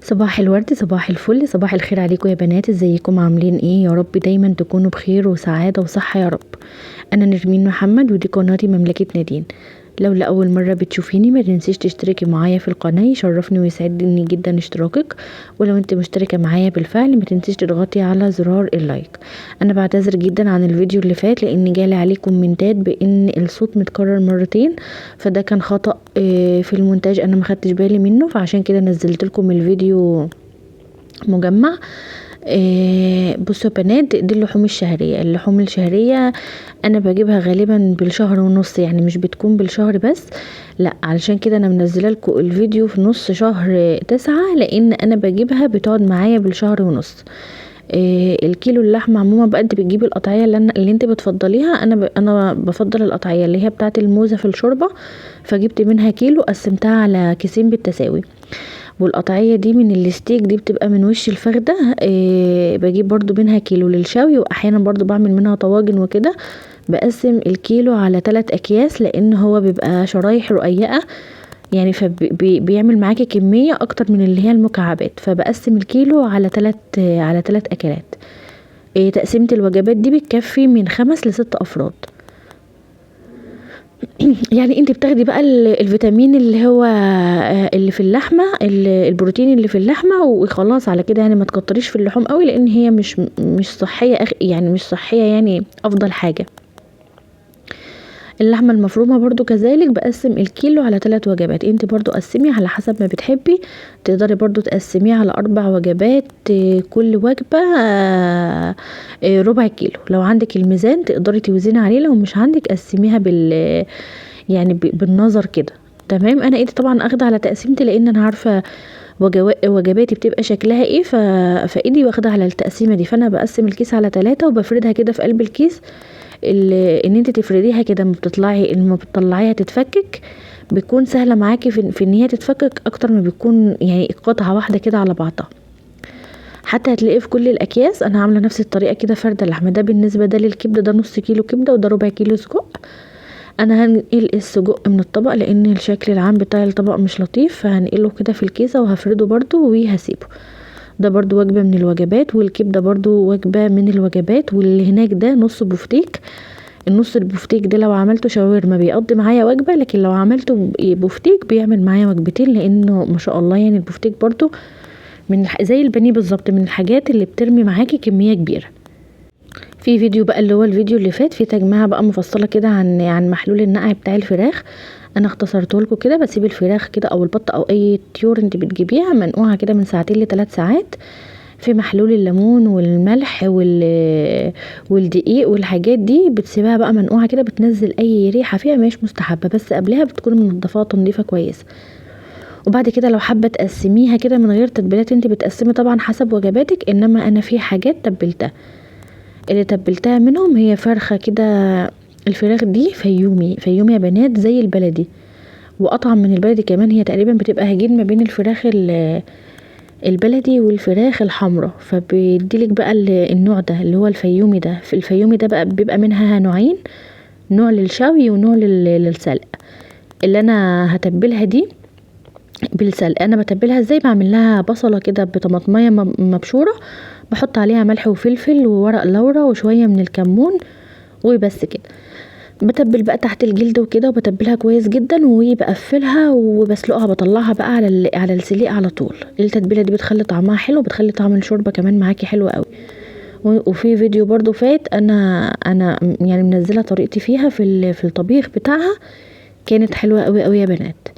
صباح الورد، صباح الفل، صباح الخير عليكم يا بنات. ازيكم؟ عاملين ايه؟ يا رب دايما تكونوا بخير وسعادة وصحة يا رب. انا نرمين محمد ودي قناتي مملكة نادين. لو لأول مرة بتشوفيني ما تنسيش تشتركي معايا في القناة، يشرفني ويسعدني جدا اشتراكك. ولو انت مشتركة معايا بالفعل ما تنسيش تضغطي على زرار اللايك. انا بعتذر جدا عن الفيديو اللي فات لان جالي عليه كومنتات بان الصوت متكرر مرتين، فده كان خطأ في المونتاج، انا ما خدتش بالي منه، فعشان كده نزلت لكم الفيديو مجمع. بصوا يا بنات، دي اللحوم الشهرية. اللحوم الشهرية انا بجيبها غالبا بالشهر ونص، يعني مش بتكون بالشهر بس، لا، علشان كده انا منزله لكم الفيديو في نص شهر 9 لان انا بجيبها بتقعد معايا بالشهر ونص. الكيلو اللحمه عموما بقى انت بتجيبي القطعيه اللي انت بتفضليها. انا بفضل القطعيه اللي هي بتاعه الموزه في الشوربه، فجبت منها كيلو قسمتها على كيسين بالتساوي. والقطعيه دي من الستيك دي بتبقى من وش الفخده، بجيب برضو منها كيلو للشوي، واحيانا برضو بعمل منها طواجن وكده. بقسم الكيلو على 3 اكياس لان هو بيبقى شرايح رقيقه، يعني فبيعمل معاكي كميه اكتر من اللي هي المكعبات، فبقسم الكيلو على 3 اكلات. تقسيمه الوجبات دي بتكفي من 5 ل6 افراد. يعني انت بتاخدي بقى الفيتامين اللي هو اللي في اللحمه، البروتين اللي في اللحمه، وخلاص على كده. يعني ما تكتريش في اللحوم قوي لان هي مش صحيه، يعني مش صحيه يعني افضل حاجه. اللحمه المفرومه برضو كذلك بقسم الكيلو على 3 وجبات. انت برضو قسمي على حسب ما بتحبي، تقدري برضو تقسميه على 4 وجبات، كل وجبه ربع كيلو. لو عندك الميزان تقدري توزني عليه، لو مش عندك قسميها يعني بالنظر كده. تمام. انا ايدي طبعا اخده على تقسيمتي لان انا عارفه وجباتي بتبقى شكلها ايه، فايدي واخده على التقسيمه دي. فانا بقسم الكيس على 3 وبفردها كده في قلب الكيس. ان انت تفرديها كده لما بتطلعيها تتفكك، بتكون سهله معاكي في ان هي تتفكك اكتر ما بيكون يعني قطعه واحده كده على بعضها. حتى هتلاقيه في كل الاكياس انا عامله نفس الطريقه كده فرده اللحمه. ده بالنسبه ده للكبده، ده نص كيلو كبده وده ربع كيلو سجق. انا هنقل السجق من الطبق لان الشكل العام بتاع الطبق مش لطيف، فهنقله كده في الكيسه وهفرده برضو وهسيبه. ده برضو وجبه من الوجبات، والكبده برضو وجبه من الوجبات. واللي هناك ده نص بفتيك. النص البفتيك ده لو عملته شاورما بيقضي معايا وجبه، لكن لو عملته بفتيك بيعمل معايا وجبتين، لانه ما شاء الله يعني البفتيك برضو زي البانيه بالظبط، من الحاجات اللي بترمي معاكي كميه كبيره. في فيديو بقى اللي هو الفيديو اللي فات، في تجميعه بقى مفصله كده عن محلول النقع بتاع الفراخ. انا اختصرته لكم كده. بسيب الفراخ كده او البط او اي طيور انت بتجيبيها منقوعه كده من 2 ل3 ساعات في محلول الليمون والملح والدقيق والحاجات دي. بتسيبها بقى منقوعه كده، بتنزل اي ريحه فيها مش مستحبه، بس قبلها بتكون منضفاها تنظيفه كويسه. وبعد كده لو حابه تقسميها كده من غير تتبيلات، انت بتقسمي طبعا حسب وجباتك، انما انا في حاجات تبلتها. اللي تبلتها منهم هي فرخه كده. الفراخ دي فيومي فيومي يا بنات، زي البلدي واطعم من البلدي كمان. هي تقريبا بتبقى هجين ما بين الفراخ البلدي والفراخ الحمراء، فبيديلك بقى النوع ده اللي هو الفيومي ده. في الفيومي ده بقى بيبقى منها نوعين، نوع للشوي ونوع للسلق. اللي انا هتبلها دي بالسلق. انا بتبلها ازاي؟ بعمل لها بصله كده بطماطميه مبشوره، بحط عليها ملح وفلفل وورق لورا وشويه من الكمون وبس كده. بتبل بقى تحت الجلد وكده، وبتبلها كويس جدا وبقفلها وبسلقها، بطلعها بقى على السليق على طول. التتبيله دي بتخلي طعمها حلو، بتخلي طعم الشوربه كمان معاكي حلو قوي. وفي فيديو برضو فات انا يعني منزله طريقتي فيها في الطبيخ بتاعها، كانت حلوه قوي قوي يا بنات.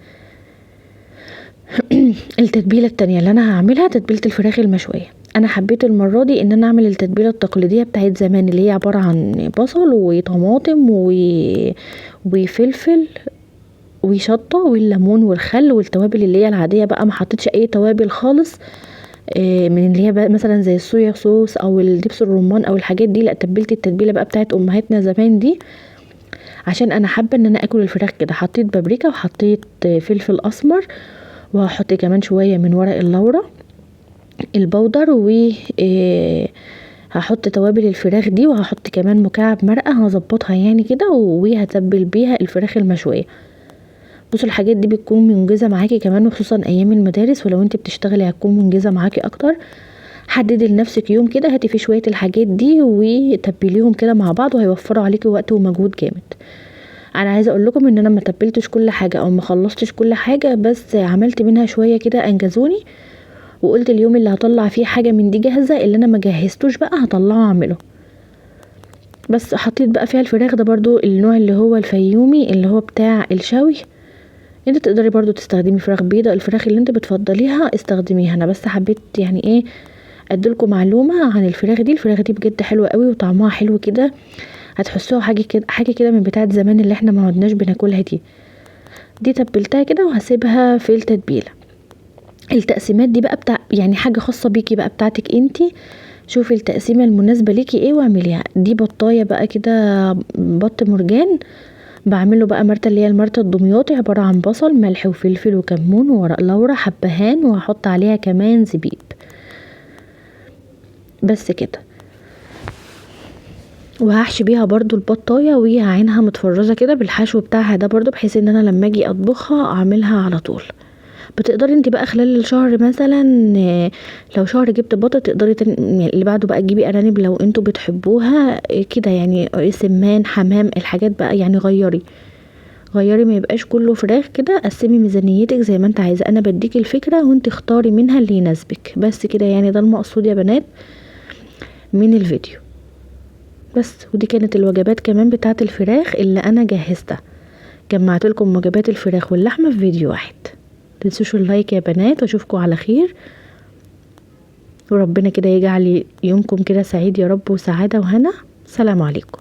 التتبيله التانية اللي انا هعملها تتبيله الفراخ المشويه. انا حبيت المره دي ان انا اعمل التتبيله التقليديه بتاعت زمان، اللي هي عباره عن بصل وطماطم وفلفل وشطه والليمون والخل والتوابل اللي هي العاديه بقى. ما حطيتش اي توابل خالص من اللي هي بقى مثلا زي الصويا صوص او الدبس الرمان او الحاجات دي، لا، تبلت التتبيله بقى بتاعت امهاتنا زمان دي، عشان انا حابه ان انا اكل الفراخ كده. حطيت بابريكا وحطيت فلفل اسمر، وهحط كمان شويه من ورق اللورا البودر، و هحط توابل الفراخ دي، وهحط كمان مكعب مرقه هظبطها يعني كده، وهتبل بيها الفراخ المشويه. بصوا الحاجات دي بتكون منجزة معاكي كمان، وخصوصا ايام المدارس، ولو انت بتشتغلي هتكون منجزة معاكي اكتر. حددي لنفسك يوم كده هاتي فيه شوية الحاجات دي وتبليهم كده مع بعض، وهيوفروا عليكي وقت ومجهود جامد. انا عايزه اقول لكم ان انا ما تبلتش كل حاجه او ما خلصتش كل حاجه، بس عملت منها شويه كده انجزوني، وقلت اليوم اللي هطلع فيه حاجه من دي جاهزه، اللي انا ما جهزتوش بقى هطلعه اعمله. بس حطيت بقى فيها الفراخ ده برضو النوع اللي هو الفيومي اللي هو بتاع الشوي. انت تقدري برضو تستخدمي فراخ بيضة، الفراخ اللي انت بتفضليها استخدميها. انا بس حبيت يعني ايه اديلكم معلومه عن الفراخ دي. الفراخ دي بجد حلوه قوي وطعمها حلو كده، هتحسوها حاجه كده من بتاعه زمان اللي احنا ما عدناش بناكلها دي تبلتها كده وهسيبها في التتبيله. التقسيمات دي بقى بتاع يعني حاجه خاصه بيكي بقى بتاعتك انتي، شوفي التقسيمه المناسبه ليكي ايه واعمليها. دي بطايه بقى كده، بط مرجان، بعمله بقى مرتة اللي هي المرتة الدمياطي، عبارة عن بصل ملح وفلفل وكمون وورق لورا حبهان، وهحط عليها كمان زبيب. بس كده. وهحشي بيها برضو البطايه وهعينها متفرزه كده بالحشو بتاعها ده برضو، بحيث ان انا لما اجي اطبخها اعملها على طول. بتقدري انت بقى خلال الشهر مثلا، لو شهر جبت بطة تقدري يعني اللي بعده بقى تجيبي ارانب لو انتوا بتحبوها كده، يعني سمان حمام الحاجات بقى، يعني غيري ما يبقاش كله فراخ كده. قسمي ميزانيتك زي ما انت عايزه، انا بديكي الفكره وانت اختاري منها اللي يناسبك. بس كده يعني ده المقصود يا بنات من الفيديو. بس ودي كانت الوجبات كمان بتاعه الفراخ اللي انا جهزتها. جمعت لكم وجبات الفراخ واللحمه في فيديو واحد. متنسوش اللايك يا بنات، واشوفكم على خير، وربنا كده يجعل يومكم كده سعيد يا رب، وسعاده وهنا. سلام عليكم.